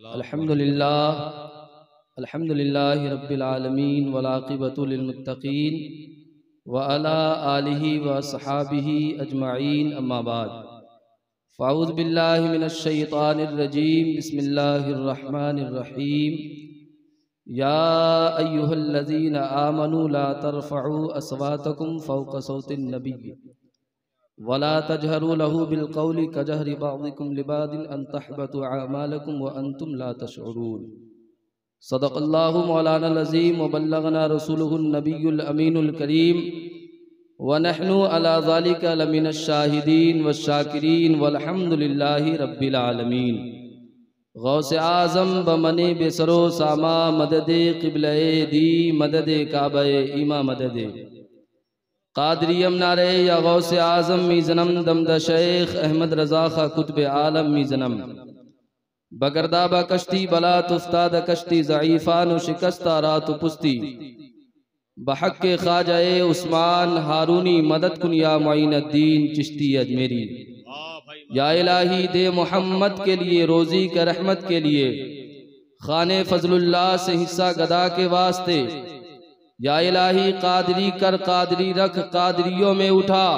अल्हम्दुलिल्लाहि रब्बिल आलमीन वल आक़िबतु लिल मुत्तक़ीन व अला आलिहि व अस्हाबिहि अजमाइन अम्मा बाद फ़अऊज़ु बिल्लाहि मिनश शैतानिर रजीम बिस्मिल्लाहिर रहमानिर रहीम या अय्युहल्लज़ीना आमनू ला तरफ़अू अस्वातकुम फ़ौक़ सौतिन नबी वला तजहरू लहू बिलक़ौलि कजहरि बअदिकुम लिबादिन अन तहबतु अमालकुम व अंतुम ला तशऊरून। सदक़ल्लाहु मौलानल अज़ीम व बल्लगना रसूलुहुन नबियुल अमीनुल करीम व नहनु अला ज़ालिका लमिनश शाहिदीन वश्शाकिरीन वल्हम्दुलिल्लाहि रब्बिल आलमीन। गौसे आज़म बमने बेसरो सामा मददे क़िबले दी मददे काबे इमा मददे कादरियम नारे या गौसे आज़म मीज़नम दमद शेख अहमद रज़ा खा कुतुब आलम मीज़नम बगरदाबा कश्ती बला तुफ्ताद कश्ती ज़ईफ़ान शिकस्ता रात पुस्ती बहक के ख्वाजाए उस्मान हारूनी मदद कुन या मुईनुद्दीन चिश्ती अजमेरी। या इलाही दे मोहम्मद के लिए रोज़ी का रहमत के लिए खाने फजलुल्लाह से हिस्सा गदा के वास्ते। या इलाही कादरी कर कादरी रख कादरियों में उठा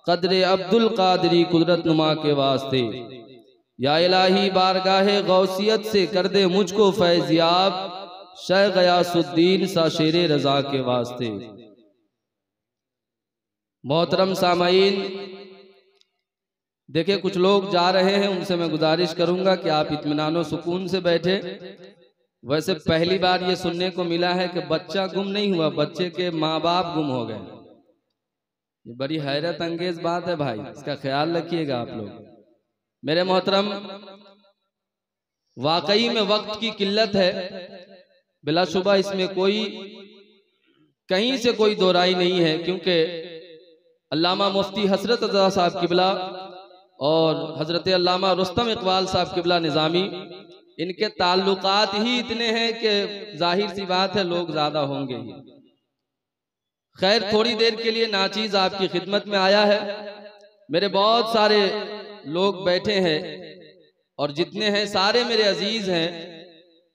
कदरे अब्दुल कादरी कुदरत नुमा के वास्ते। या इलाही बारगाहे गौसियत से कर दे मुझको फैज़याब शेख गयासुद्दीन सा शेरे रजा के वास्ते। मोहतरम सामाईन, देखिए कुछ लोग जा रहे हैं, उनसे मैं गुजारिश करूंगा कि आप इत्मीनान सुकून से बैठे। वैसे पहली बार ये सुनने को मिला है कि बच्चा गुम नहीं हुआ, बच्चे के माँ बाप गुम हो गए। ये बड़ी हैरत अंगेज बात है भाई, इसका ख्याल रखिएगा आप लोग। मेरे मोहतरम, वाकई में वक्त की किल्लत है, बिलाशुबा इसमें कोई कहीं से कोई दो राय नहीं है, क्योंकि अल्लामा मुफ्ती हजरत रज़ा साहब किबला और हजरत अल्लामा रुस्तम इकबाल साहब किबला निज़ामी, इनके ताल्लुकात ही इतने हैं कि जाहिर सी बात है लोग ज्यादा होंगे ही। खैर, थोड़ी देर के लिए नाचीज आपकी खिदमत में आया है। मेरे बहुत सारे लोग बैठे हैं और जितने हैं सारे मेरे अजीज हैं।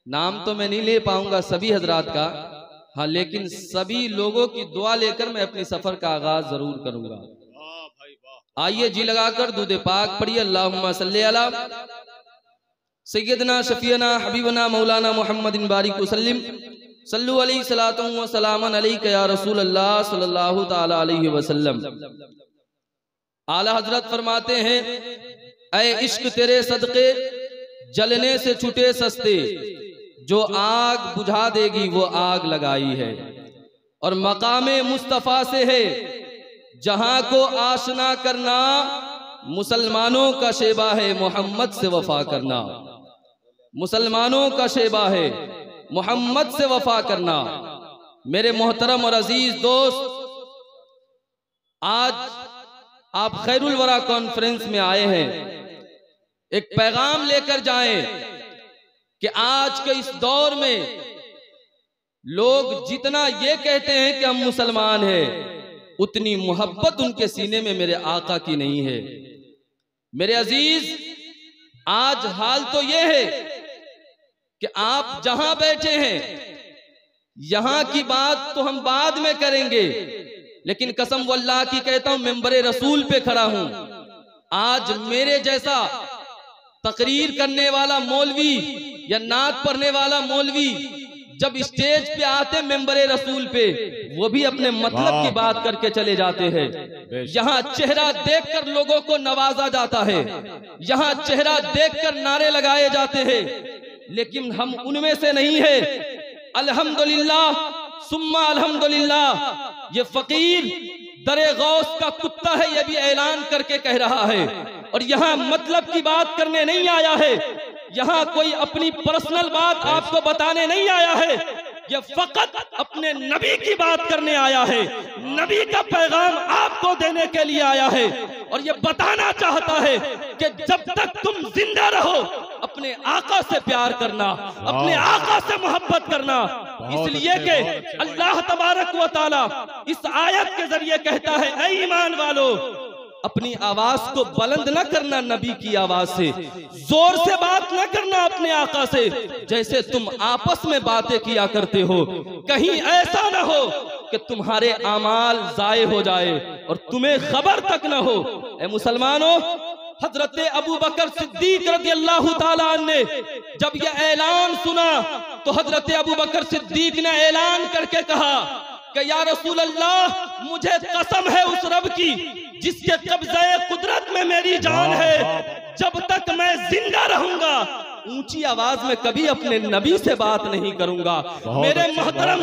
नाम तो मैं नहीं ले पाऊंगा सभी हजरात का, हाँ, लेकिन सभी लोगों की दुआ लेकर मैं अपनी सफर का आगाज जरूर करूंगा। आइए जी लगाकर दूध पाक पढ़िए। अल्लाहुम्मा सल्ली अला सैयदना शफीना हबीबना मौलाना मुहम्मदिन बारिक वसल्लिम सल्लु अलैहि सलातु व सलामन अलैका या रसूल अल्लाह सल्लल्लाहु ताला अलैहि वसल्लम। आला हजरत फरमाते हैं, ऐ इश्क तेरे सदके जलने से छूटे सस्ते, जो आग बुझा देगी वो आग लगाई है। और मकामे मुस्तफ़ा से है जहां को आशना करना, मुसलमानों का शेबा है मोहम्मद से वफा करना। मुसलमानों का शेबा है मोहम्मद से वफा करना। मेरे मोहतरम और अजीज दोस्त, आज आप खैरुल वरा कॉन्फ्रेंस में आए हैं, एक पैगाम लेकर जाएं कि आज के इस दौर में लोग जितना ये कहते हैं कि हम मुसलमान हैं, उतनी मोहब्बत उनके सीने में मेरे आका की नहीं है। मेरे अजीज, आज हाल तो ये है कि आप जहां बैठे हैं, यहां की बात तो हम बाद में करेंगे, लेकिन कसम वल्लाह की कहता हूं, मेंबरे रसूल पे खड़ा हूं। आज मेरे जैसा तकरीर करने वाला मौलवी या नात पढ़ने वाला मौलवी जब स्टेज पे आते मेंबरे रसूल पे, वो भी अपने मतलब की बात करके चले जाते हैं। यहाँ चेहरा देखकर लोगों को नवाजा जाता है, यहाँ चेहरा देखकर नारे लगाए जाते हैं, लेकिन हम उनमें से नहीं है। अल्हम्दुलिल्लाह सुम्मा अल्हम्दुलिल्लाह, ये फकीर दरे गौस का कुत्ता है, ये भी ऐलान करके कह रहा है। और यहाँ मतलब की बात करने नहीं आया है, यहाँ कोई अपनी पर्सनल बात आपको बताने नहीं आया है, ये फकत अपने नबी की बात करने आया है, नबी का पैगाम आपको देने के लिए आया है। और ये बताना चाहता है कि जब तक तुम जिंदा रहो, अपने आका से प्यार करना, अपने आका से मोहब्बत करना। इसलिए कि अल्लाह तबारक व तआला इस आयत के जरिए कहता है, ऐ ईमान वालो, अपनी आवाज को बुलंद न करना नबी की आवाज से, जोर से बात न करना अपने आका से जैसे तुम आपस में बातें किया करते हो। कहीं ऐसा न हो कि तुम्हारे आमाल जाए हो जाए और तुम्हें खबर तक न हो। ए मुसलमानों, हजरत अबू बकर सिद्दीक रज़ियल्लाहु ताला अन्हु ने जब यह ऐलान सुना तो हजरत अबू बकर सिद्दीक ने ऐलान करके कहा कि या रसूल अल्लाह, मुझे कसम है उस रब की जिसके कब्ज़े कुदरत में मेरी जान है, जब तक मैं जिंदा रहूंगा ऊंची आवाज में कभी अपने नबी से बात नहीं करूंगा। मेरे मोहतरम,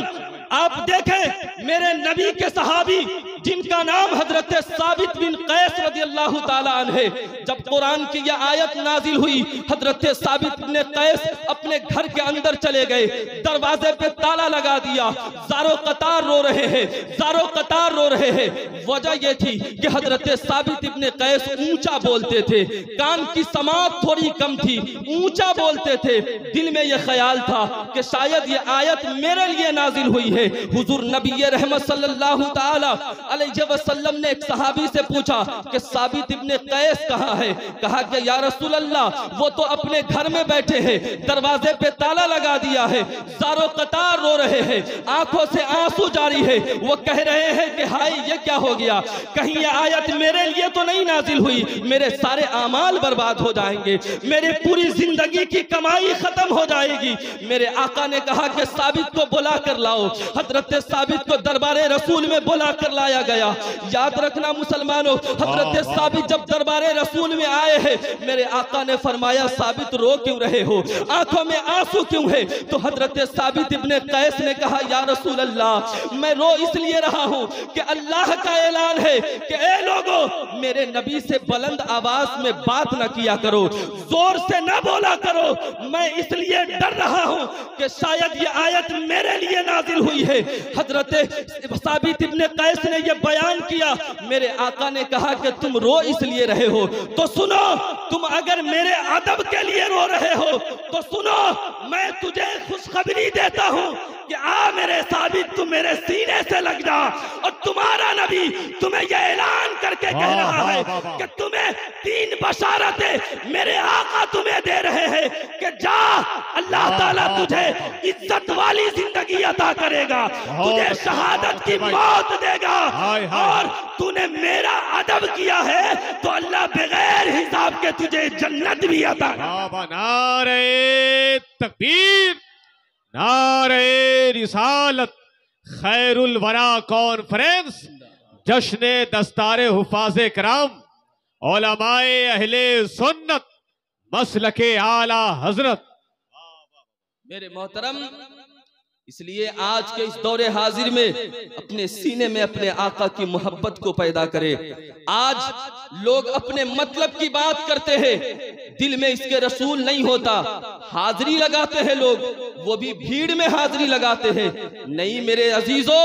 आप देखें मेरे नबी के सहाबी जिनका नाम हजरत साबित बिन कैस रज़ियल्लाहु ताला अन्हु है, जब कुरान की यह आयत नाजिल हुई हजरत साबित बिन कैस अपने घर के अंदर चले गए, दरवाजे पे ताला लगा दिया, ज़ारो कतार रो रहे हैं, ज़ारो कतार रो रहे हैं। वजह यह थी कि हजरत साबित इब्न कैस ऊंचा बोलते थे, कान की समात थोड़ी कम थी, ऊंचा बोलते थे। दिल में यह ख्याल था कि शायद यह आयत मेरे लिए नाजिल हुई है। हुजूर नबी रहमत सल्लल्लाहु ताला अलैहि वसल्लम ने एक सहाबी से पूछा कि साबित इब्न कैस कहाँ है? कहा कि या रसूल अल्लाह, वो तो अपने घर में बैठे हैं, दरवाजे पे ताला लगा दिया है, ज़ारो कतार रो रहे हैं, आंखों से आंसू जारी है, वो कह रहे हैं कि हाय ये क्या हो गया, कहीं ये आयत मेरे लिए तो नहीं नाजिल हुई, मेरे सारे आमाल बर्बाद हो जाएंगे, मेरी पूरी जिंदगी की कमाई खत्म हो जाएगी। मेरे आका ने कहा कि साबित को बुला कर लाओ। हजरत साबित को दरबारे रसूल में बुला कर लाया गया। याद रखना मुसलमानों, हजरत साबित जब दरबारे रसूल में आए हैं, मेरे आका ने फरमाया साबित रो क्यों रहे हो, आंखों में आंसू क्यों है? तो हजरत साबित इब्न कैस ने कहा या रसूल अल्लाह, मैं रो इसलिए रहा हूं कि अल्लाह का ऐलान है कि ए लोगों, मेरे नबी से बुलंद आवाज में बात ना किया करो, जोर से ना बोला करो। मैं इसलिए डर रहा हूं कि शायद ये आयत मेरे लिए नाजिल हुई है। हजरत साबित इब्न कैस ने यह बयान किया। मेरे आका ने कहा कि तुम रो इसलिए रहे हो तो सुनो, तुम अगर मेरे अदब के लिए रो रहे हो तो सुनो, मैं तुझे खुशखबरी देता हूं कि आ मेरे साबित, तू मेरे सीने से लग जा। और तुम्हारा नबी तुम्हें यह ऐलान करके कह रहा है कि तुम्हें 3 बशारतें मेरे आका तुम्हें दे रहे हैं कि जा, अल्लाह ताला तुझे इज्जत वाली जिंदगी अता करेगा, तुझे शहादत की मौत देगा, और तूने मेरा अदब किया है तो अल्लाह बगैर हिसाब के तुझे जन्नत भी अता करेगा। नारे तकबीर, नारे रिसालत, खैरुल वरा कॉन्फ्रेंस, जश्न दस्तारे हुफाज़े कराम, उलमाए अहले सुन्नत, मसलके आला हजरत। मेरे मोहतरम, इसलिए आज के इस दौरे हाजिर में अपने सीने में अपने आका की मोहब्बत को पैदा करें। आज लोग अपने मतलब की बात करते हैं, दिल में इसके रसूल नहीं होता, हाजिरी लगाते हैं लोग, वो भी भीड़ में हाजिरी लगाते हैं। नहीं मेरे अजीजों,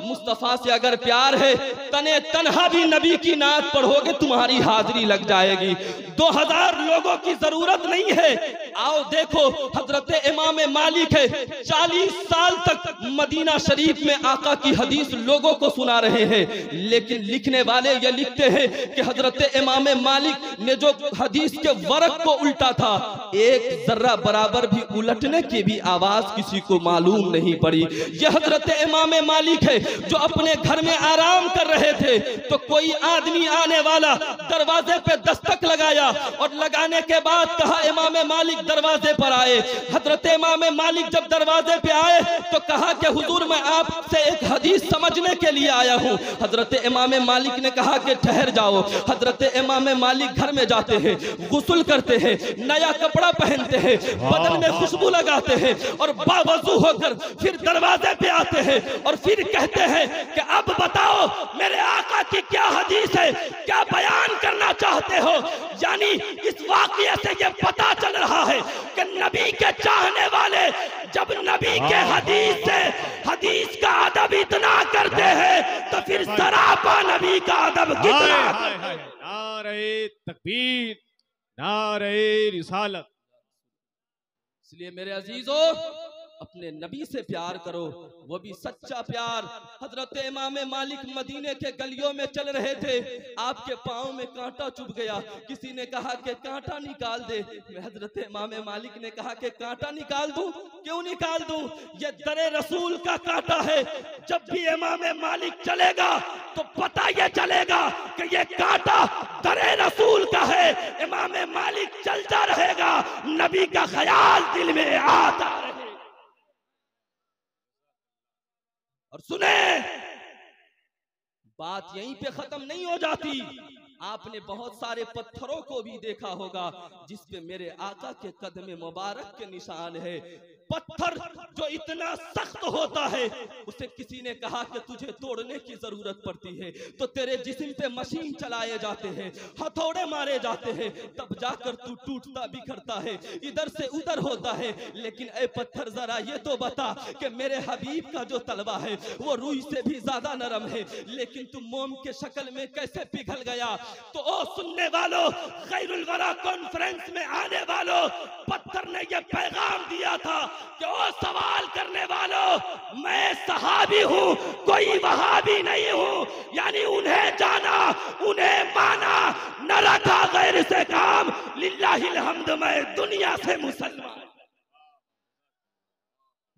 मुस्तफा से अगर प्यार है, तने तन्हा भी नबी की नात पढ़ोगे तुम्हारी हाजिरी लग जाएगी। 2000 लोगों की जरूरत नहीं है। आओ देखो, हजरत इमाम मालिक है, 40 साल तक मदीना शरीफ में आका की हदीस लोगों को सुना रहे हैं, लेकिन लिखने वाले ये लिखते हैं कि हजरत इमाम मालिक ने जो हदीस के वर्क को उल्टा था, एक जर्रा बराबर भी उलटने की भी आवाज किसी को मालूम नहीं पड़ी। यह हजरत इमाम मालिक है जो अपने घर में आराम कर रहे थे तो कोई आदमी आने वाला, दरवाजे पे दस्तक लगाया और लगाने के बाद कहा इमाम मालिक दरवाजे पर आए। हजरत इमाम मालिक जब दरवाजे पे आए तो कहा कि हुजूर मैं आपसे एक हदीस समझने के लिए आया हूं। हजरत इमाम मालिक ने कहा कि ठहर जाओ। हजरत इमाम मालिक घर में जाते हैं, गुस्ल करते हैं, नया कपड़ा पहनते हैं, बदन में खुशबू लगाते हैं और बावजू होकर फिर दरवाजे पे आते हैं और फिर कहते हैं कि अब बताओ मेरे आका की क्या हदीस है, क्या बयान करना चाहते हो। यानी इस वाकये से ये पता चल रहा है कि नबी के चाहने वाले जब नबी के हदीस का अदब इतना करते हैं तो फिर सरापा नबी का अदब कितना। नारे तकबीर, नारे रिसालत। इसलिए मेरे अजीजों, अपने नबी से प्यार करो, वो भी सच्चा प्यार। हजरत इमाम मालिक मदीने के गलियों में चल रहे थे, आपके पाँव में कांटा चुभ गया। किसी ने कहा कि कांटा निकाल दे। हजरत इमाम मालिक ने कहा कि कांटा निकाल दूं? क्यों निकाल दूं? ये दरे रसूल का कांटा है। जब भी इमाम मालिक चलेगा तो पता ये चलेगा कि ये कांटा दरे रसूल का है। इमाम मालिक चलता रहेगा, नबी का ख्याल दिल में आता रहे। और सुने, बात यहीं पे खत्म नहीं हो जाती। आपने बहुत सारे पत्थरों को भी देखा होगा जिस पे मेरे आका के कदम मुबारक के निशान है। पत्थर जो इतना सख्त होता है, उसे किसी ने कहा कि तुझे तोड़ने की जरूरत पड़ती है तो तेरे जिस्म पे मशीन चलाए जाते हैं, हथौड़े मारे जाते हैं, तब जाकर तू टूटता बिखरता है, इधर से उधर होता है। लेकिन ए पत्थर, जरा ये तो बता कि मेरे हबीब का जो तलवा है वो रूई से भी ज्यादा नरम है, लेकिन तू मोम के शक्ल में कैसे पिघल गया? तो ओ सुनने वालों, खैरुल वरा कॉन्फ्रेंस में आने वालों, पत्थर ने ये पैगाम दिया था कि ओ सवाल करने वालों, मैं सहाबी हूं, कोई वहाबी नहीं हूं। यानी उन्हें जाना, उन्हें माना, न रखा गैर से काम, लिल्लाहिल हम्द, मैं दुनिया से मुसलमान,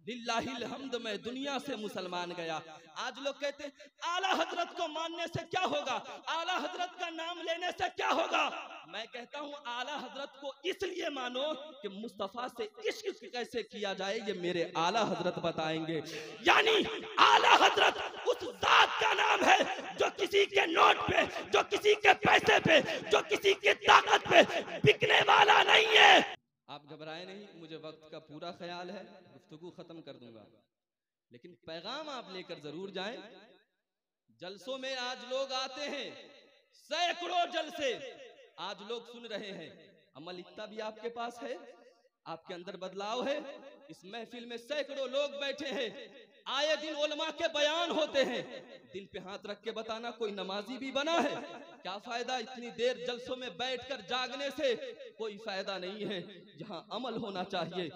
लिल्लाहिल हम्द, मैं दुनिया से मुसलमान गया। आज लोग कहते हैं आला हजरत को मानने से क्या होगा, आला हजरत का नाम लेने से क्या होगा। मैं कहता हूं आला हजरत को इसलिए मानो कि मुस्तफा से इश्क कैसे किया जाए ये मेरे आला हजरत बताएंगे। यानी आला हजरत उस जात का नाम है जो किसी के नोट पे, जो किसी के पैसे पे, जो किसी की ताकत पे बिकने वाला नहीं है। आप घबराए नहीं, मुझे वक्त का पूरा ख्याल है, गुफ्तगू खत्म कर दूंगा, लेकिन पैगाम आप लेकर जरूर जाएं। जलसों में आज लोग आते हैं, सैकड़ों जलसे आज लोग सुन रहे हैं। अमल इतना भी आपके पास है, आपके अंदर बदलाव है। इस महफिल में सैकड़ों लोग बैठे हैं, आए दिन उलमा के बयान होते हैं, दिल पे हाथ रख के बताना कोई नमाजी भी बना है? क्या फायदा इतनी देर जलसों में बैठकर जागने से? कोई फायदा नहीं है। जहां अमल होना चाहिए,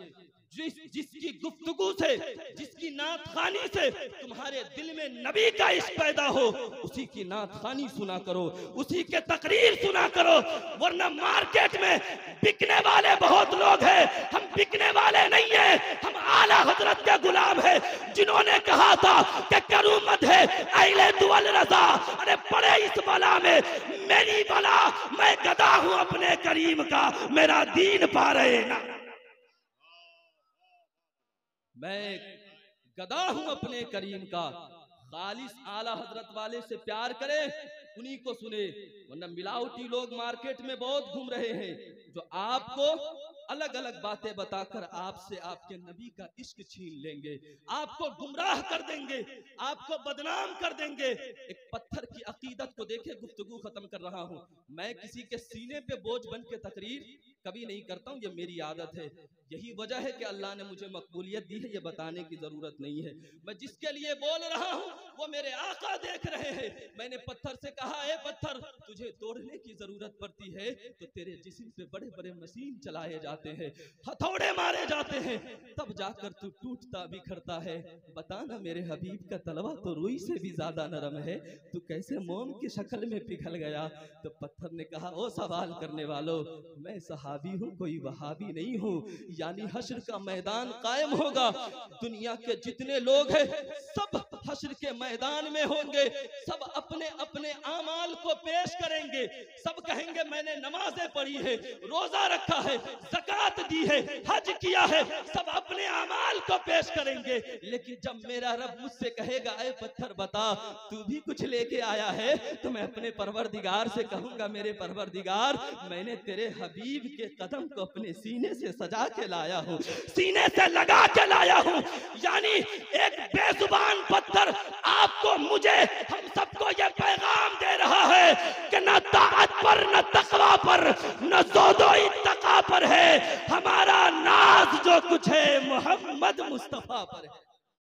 जिसकी गुफ्तगू से, जिसकी नात खानी से तुम्हारे दिल में नबी का इश्क पैदा हो, उसी की नात खानी सुना करो, उसी के तकरीर सुना करो। वरना मार्केट में बिकने वाले बहुत लोग हैं, हम बिकने वाले नहीं हैं, हम आला हजरत के गुलाम हैं, जिन्होंने कहा था कि करूमत है अहले दुअल रज़ा। अरे पड़े इस बला में मेरी बला, मैं गदा हूं अपने करीम का, मेरा दीन पा रहे ना, मैं गदा हूं अपने करीम का। खालिस आला हजरत वाले से प्यार करे, उन्हीं को सुने। वरना मिलावटी लोग मार्केट में बहुत घूम रहे हैं जो आपको अलग अलग बातें बताकर आपसे आपके नबी का इश्क छीन लेंगे, आपको गुमराह कर देंगे, आपको बदनाम कर देंगे। एक पत्थर की अकीदत को देखे, गुफ्तगू खत्म कर रहा हूं। मैं किसी के सीने पे बोझ बन के तकरीर कभी नहीं करता हूं, ये मेरी आदत है। यही वजह है कि अल्लाह ने मुझे मकबूलियत दी है, ये बताने की जरूरत नहीं है। मैं जिसके लिए बोल रहा हूं वो मेरे आका देख रहे हैं। मैंने पत्थर से कहा, ए पत्थर, तुझे तोड़ने की जरूरत पड़ती है तो तेरे जिस्म पे बड़े बड़े मशीन चलाए जाते हैं, हथौड़े मारे जाते हैं, तब जाकर तू टूटता बिखरता है। बताना मेरे हबीब का तलवा तो रुई से भी ज्यादा नरम है, तू कैसे मोम की शक्ल में पिघल गया? तो पत्थर ने कहा, ओ सवाल करने वालों, मैं सहाबी हूँ, कोई वहाबी नहीं हूँ। यानी हश्र का मैदान कायम होगा, दुनिया के जितने लोग हैं सब हश्र के मैदान में होंगे, सब अपने अपने आमाल को पेश करेंगे, सब कहेंगे मैंने नमाजें पढ़ी है, रोजा रखा है, ज़कात दी है, हज किया है, सब अपने आमाल को पेश करेंगे। लेकिन जब मेरा रब मुझसे कहेगा, ऐ पत्थर बता तू भी कुछ लेके आया है, तो मैं अपने परवरदिगार से कहूंगा, मेरे परवरदिगार, मैंने तेरे हबीब के कदम को अपने सीने से सजा के लाया हूँ, सीने से लगा के लाया हूँ। यानी एक बेजुबान पत्थर आपको, मुझे, हम सबको ये पैगाम दे रहा है कि न ताकत पर, न तकवा पर, न ज़ोदो इत्तका पर है, हमारा नाज जो कुछ है मोहम्मद मुस्तफा पर है।